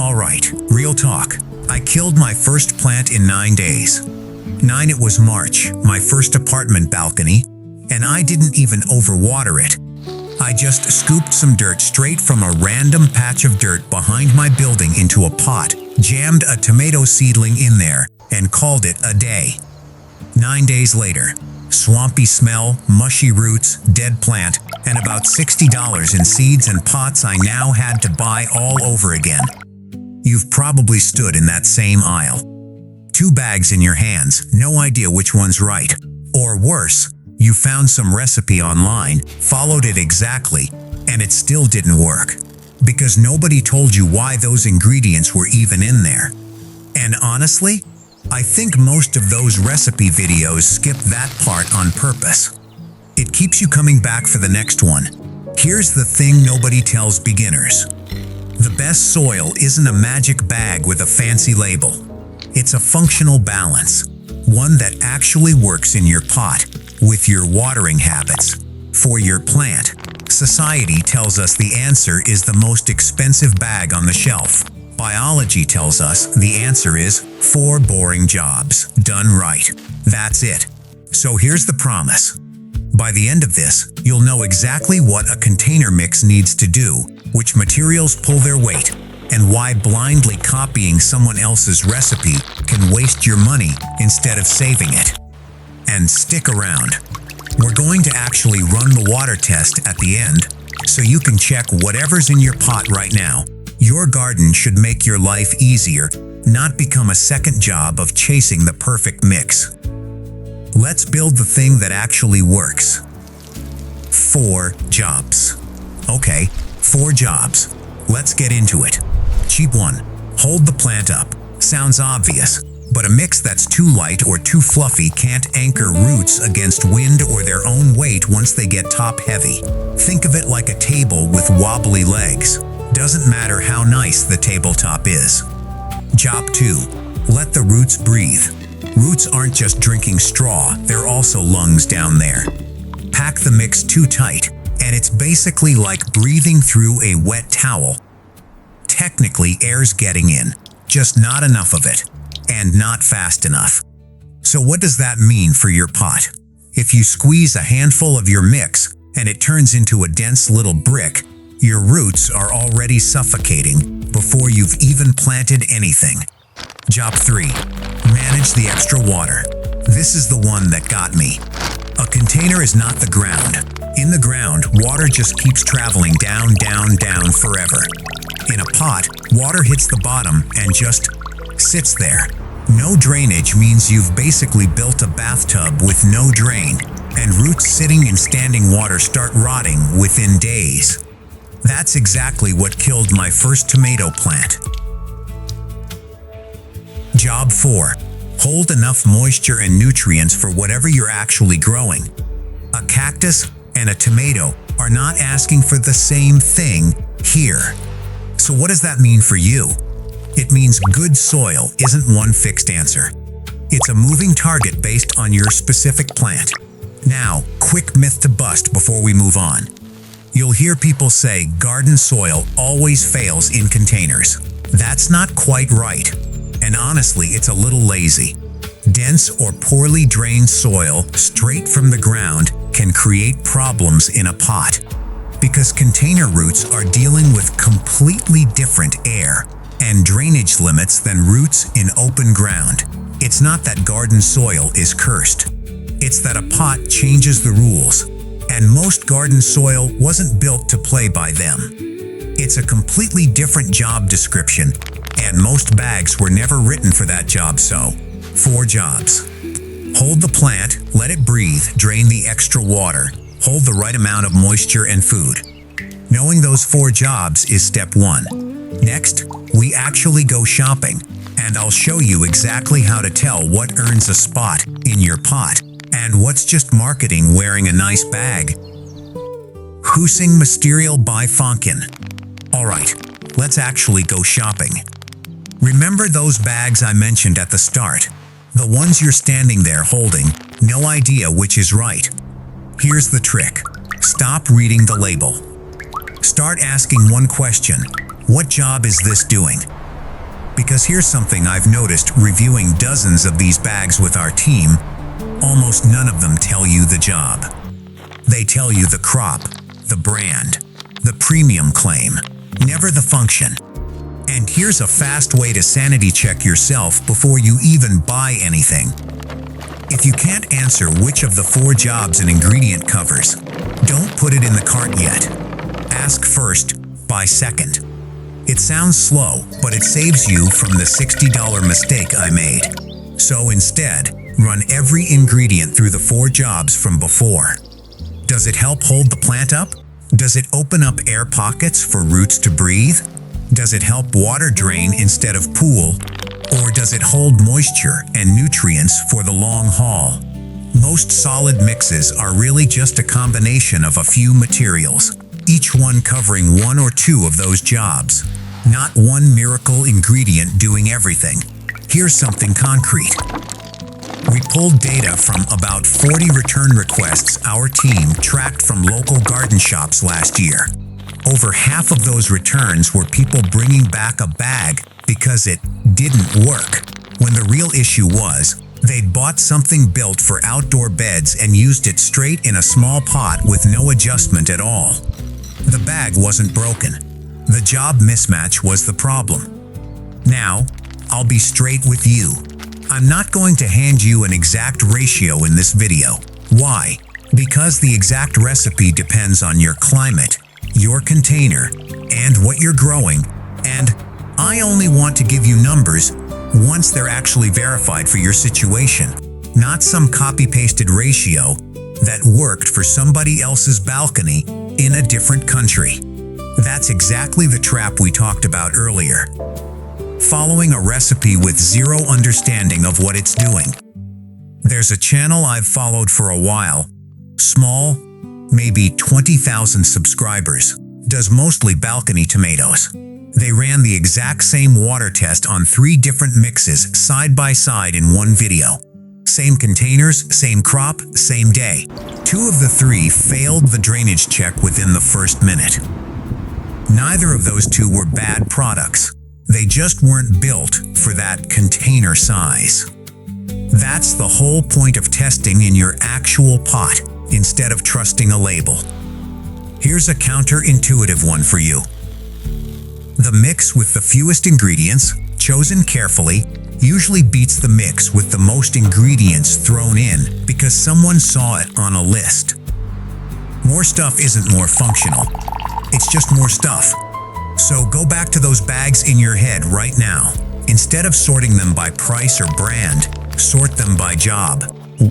Alright, real talk. I killed my first plant in 9 days. 9, it was March, my first apartment balcony, and I didn't even overwater it. I just scooped some dirt straight from a random patch of dirt behind my building into a pot, jammed a tomato seedling in there, and called it a day. 9 days later, swampy smell, mushy roots, dead plant, and about $60 in seeds and pots I now had to buy all over again. You've probably stood in that same aisle. 2 bags in your hands, no idea which one's right. Or worse, you found some recipe online, followed it exactly, and it still didn't work. Because nobody told you why those ingredients were even in there. And honestly, I think most of those recipe videos skip that part on purpose. It keeps you coming back for the next one. Here's the thing nobody tells beginners. The best soil isn't a magic bag with a fancy label. It's a functional balance, one that actually works in your pot, with your watering habits, for your plant. Society tells us the answer is the most expensive bag on the shelf. Biology tells us the answer is 4 boring jobs, done right. That's it. So here's the promise. By the end of this, you'll know exactly what a container mix needs to do, which materials pull their weight, and why blindly copying someone else's recipe can waste your money instead of saving it. And stick around. We're going to actually run the water test at the end, so you can check whatever's in your pot right now. Your garden should make your life easier, not become a second job of chasing the perfect mix. Let's build the thing that actually works. 4 jobs. Okay, 4 jobs. Let's get into it. Cheap 1. Hold the plant up. Sounds obvious, but a mix that's too light or too fluffy can't anchor roots against wind or their own weight once they get top-heavy. Think of it like a table with wobbly legs. Doesn't matter how nice the tabletop is. Job 2. Let the roots breathe. Roots aren't just drinking straw, they're also lungs down there. Pack the mix too tight, and it's basically like breathing through a wet towel. Technically, air's getting in, just not enough of it, and not fast enough. So what does that mean for your pot? If you squeeze a handful of your mix, and it turns into a dense little brick, your roots are already suffocating before you've even planted anything. Job 3. Manage the extra water. This is the one that got me. A container is not the ground. In the ground, water just keeps traveling down, down, down forever. In a pot, water hits the bottom and just sits there. No drainage means you've basically built a bathtub with no drain, and roots sitting in standing water start rotting within days. That's exactly what killed my first tomato plant. Job 4. Hold enough moisture and nutrients for whatever you're actually growing. A cactus and a tomato are not asking for the same thing here. So what does that mean for you? It means good soil isn't one fixed answer. It's a moving target based on your specific plant. Now, quick myth to bust before we move on. You'll hear people say garden soil always fails in containers. That's not quite right. And honestly, it's a little lazy. Dense or poorly drained soil straight from the ground can create problems in a pot. Because container roots are dealing with completely different air and drainage limits than roots in open ground. It's not that garden soil is cursed. It's that a pot changes the rules. And most garden soil wasn't built to play by them. It's a completely different job description, and most bags were never written for that job. So, 4 jobs. Hold the plant, let it breathe, drain the extra water, hold the right amount of moisture and food. Knowing those 4 jobs is step 1. Next, we actually go shopping, and I'll show you exactly how to tell what earns a spot in your pot and what's just marketing wearing a nice bag. Hoosing Mysterial by Fonkin. Alright, let's actually go shopping. Remember those bags I mentioned at the start? The ones you're standing there holding, no idea which is right. Here's the trick. Stop reading the label. Start asking one question. What job is this doing? Because here's something I've noticed reviewing dozens of these bags with our team: almost none of them tell you the job. They tell you the crop, the brand, the premium claim, never the function. And here's a fast way to sanity check yourself before you even buy anything. If you can't answer which of the 4 jobs an ingredient covers, don't put it in the cart yet. Ask first, buy second. It sounds slow, but it saves you from the $60 mistake I made. So instead, run every ingredient through the 4 jobs from before. Does it help hold the plant up? Does it open up air pockets for roots to breathe? Does it help water drain instead of pool? Or does it hold moisture and nutrients for the long haul? Most solid mixes are really just a combination of a few materials, each one covering 1 or 2 of those jobs. Not one miracle ingredient doing everything. Here's something concrete. We pulled data from about 40 return requests our team tracked from local garden shops last year. Over half of those returns were people bringing back a bag because it didn't work, when the real issue was they'd bought something built for outdoor beds and used it straight in a small pot with no adjustment at all. The bag wasn't broken. The job mismatch was the problem. Now, I'll be straight with you. I'm not going to hand you an exact ratio in this video. Why? Because the exact recipe depends on your climate, your container, and what you're growing, and I only want to give you numbers once they're actually verified for your situation, not some copy-pasted ratio that worked for somebody else's balcony in a different country. That's exactly the trap we talked about earlier. Following a recipe with zero understanding of what it's doing. There's a channel I've followed for a while, small, maybe 20,000 subscribers, does mostly balcony tomatoes. They ran the exact same water test on 3 different mixes side by side in one video. Same containers, same crop, same day. 2 of the 3 failed the drainage check within the first minute. Neither of those 2 were bad products. They just weren't built for that container size. That's the whole point of testing in your actual pot, instead of trusting a label. Here's a counterintuitive one for you. The mix with the fewest ingredients, chosen carefully, usually beats the mix with the most ingredients thrown in because someone saw it on a list. More stuff isn't more functional. It's just more stuff. So go back to those bags in your head right now. Instead of sorting them by price or brand, sort them by job.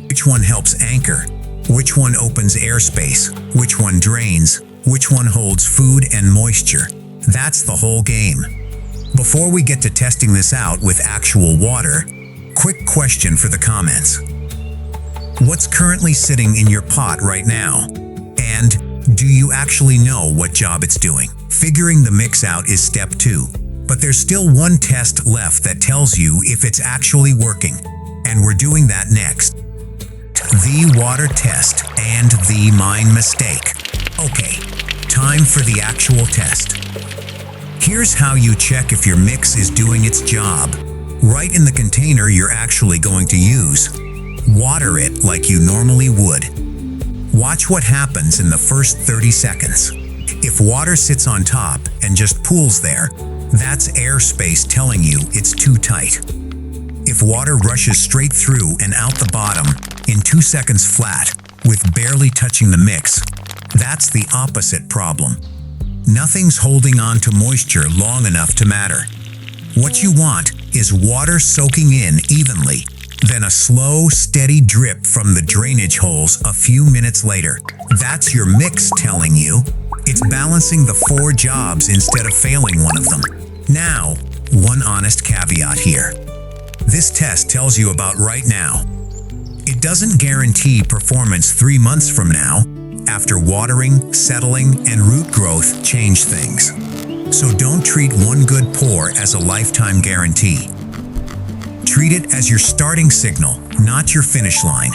Which one helps anchor? Which one opens airspace? Which one drains? Which one holds food and moisture? That's the whole game. Before we get to testing this out with actual water, quick question for the comments. What's currently sitting in your pot right now? And do you actually know what job it's doing? Figuring the mix out is step 2, but there's still one test left that tells you if it's actually working, and we're doing that next. The water test and the mine mistake. Okay, time for the actual test. Here's how you check if your mix is doing its job. Right in the container you're actually going to use. Water it like you normally would. Watch what happens in the first 30 seconds. If water sits on top and just pools there, that's airspace telling you it's too tight. If water rushes straight through and out the bottom in 2 seconds flat, with barely touching the mix, that's the opposite problem. Nothing's holding on to moisture long enough to matter. What you want is water soaking in evenly, then a slow, steady drip from the drainage holes a few minutes later. That's your mix telling you it's balancing the 4 jobs instead of failing one of them. Now, one honest caveat here. This test tells you about right now. It doesn't guarantee performance 3 months from now, after watering, settling, and root growth change things. So don't treat one good pour as a lifetime guarantee. Treat it as your starting signal, not your finish line.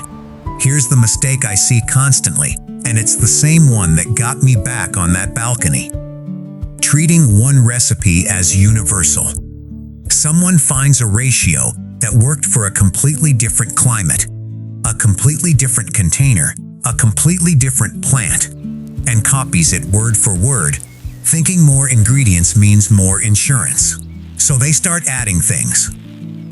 Here's the mistake I see constantly, and it's the same one that got me back on that balcony. Treating one recipe as universal. Someone finds a ratio that worked for a completely different climate, a completely different container, a completely different plant, and copies it word for word, thinking more ingredients means more insurance. So they start adding things.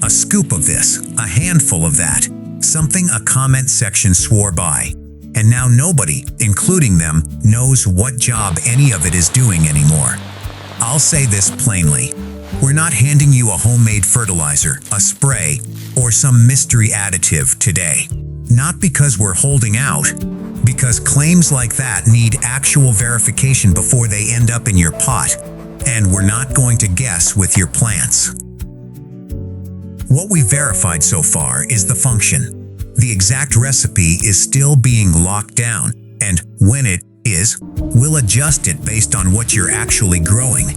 A scoop of this, a handful of that, something a comment section swore by. And now nobody, including them, knows what job any of it is doing anymore. I'll say this plainly. We're not handing you a homemade fertilizer, a spray, or some mystery additive today. Not because we're holding out, because claims like that need actual verification before they end up in your pot, and we're not going to guess with your plants. What we've verified so far is the function. The exact recipe is still being locked down, and when it is, we'll adjust it based on what you're actually growing.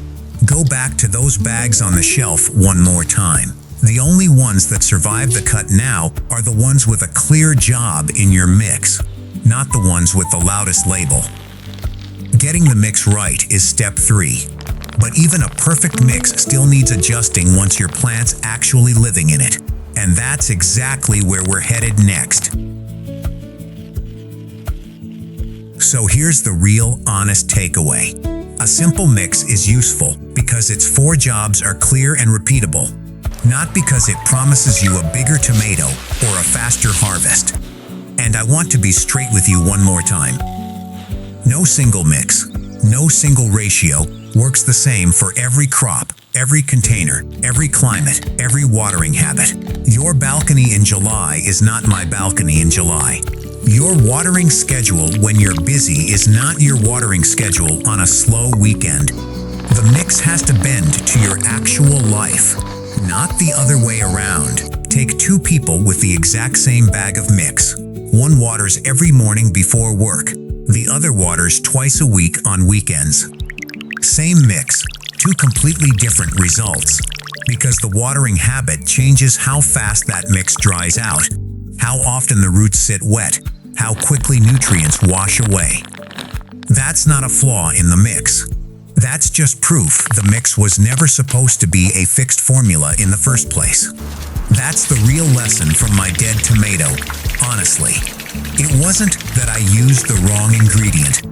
Go back to those bags on the shelf one more time. The only ones that survive the cut now are the ones with a clear job in your mix, not the ones with the loudest label. Getting the mix right is step 3. But even a perfect mix still needs adjusting once your plant's actually living in it. And that's exactly where we're headed next. So here's the real, honest takeaway. A simple mix is useful because its 4 jobs are clear and repeatable, not because it promises you a bigger tomato or a faster harvest. And I want to be straight with you one more time. No single mix, no single ratio works the same for every crop, every container, every climate, every watering habit. Your balcony in July is not my balcony in July. Your watering schedule when you're busy is not your watering schedule on a slow weekend. The mix has to bend to your actual life, not the other way around. Take 2 people with the exact same bag of mix. One waters every morning before work. The other waters twice a week on weekends. Same mix, 2 completely different results, because the watering habit changes how fast that mix dries out, how often the roots sit wet, how quickly nutrients wash away. That's not a flaw in the mix. That's just proof the mix was never supposed to be a fixed formula in the first place. That's the real lesson from my dead tomato, honestly. It wasn't that I used the wrong ingredient.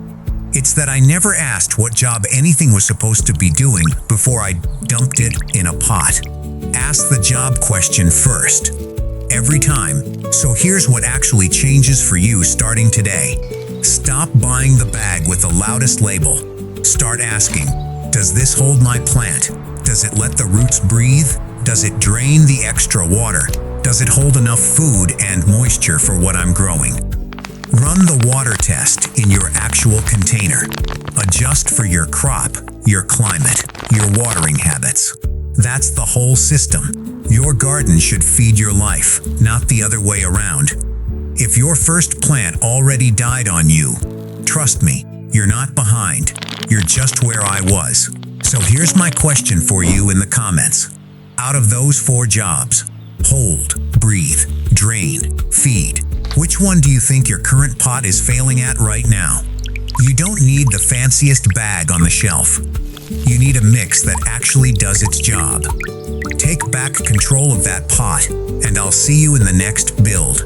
It's that I never asked what job anything was supposed to be doing before I dumped it in a pot. Ask the job question first. Every time. So here's what actually changes for you starting today. Stop buying the bag with the loudest label. Start asking, does this hold my plant? Does it let the roots breathe? Does it drain the extra water? Does it hold enough food and moisture for what I'm growing? Run the water test in your actual container. Adjust for your crop, your climate, your watering habits. That's the whole system. Your garden should feed your life, not the other way around. If your first plant already died on you, trust me, you're not behind. You're just where I was. So here's my question for you in the comments. Out of those 4 jobs, hold, breathe, drain, feed, which one do you think your current pot is failing at right now? You don't need the fanciest bag on the shelf. You need a mix that actually does its job. Take back control of that pot, and I'll see you in the next build.